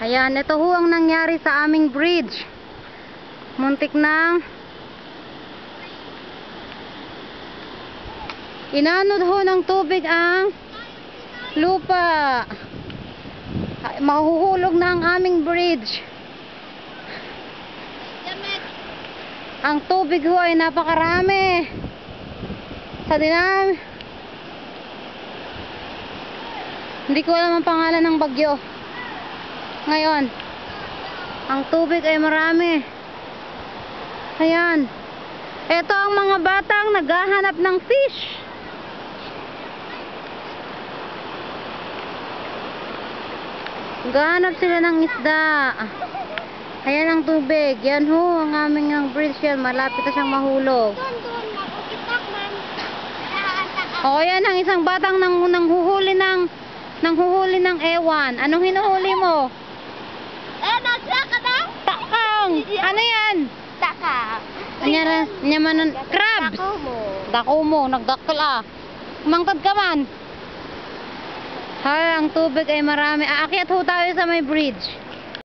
Ayan, ito ho ang nangyari sa aming bridge. Muntik nang inanod ho ng tubig ang lupa. Mahuhulog na ang aming bridge. Ang tubig ho ay napakarami. Sa dinami. Hindi ko alam ang pangalan ng bagyo. Ngayon, ang tubig ay marami. Ayan. Ito ang mga batang naghahanap ng fish. Naghahanap sila ng isda. Ayan ang tubig. Yan ho, ang aming bridge yan. Malapit na siyang mahulog. O, yan ang isang batang nanghuhuli ng ewan. Anong hinuhuli mo? Nagsaka na? Takang! Ano yan? Taka. Nyamanan, crabs! Dako mo, nagdakkel ah. Mangkad ka man. Hay, ang tubig ay marami. Aakyat ho tayo sa may bridge.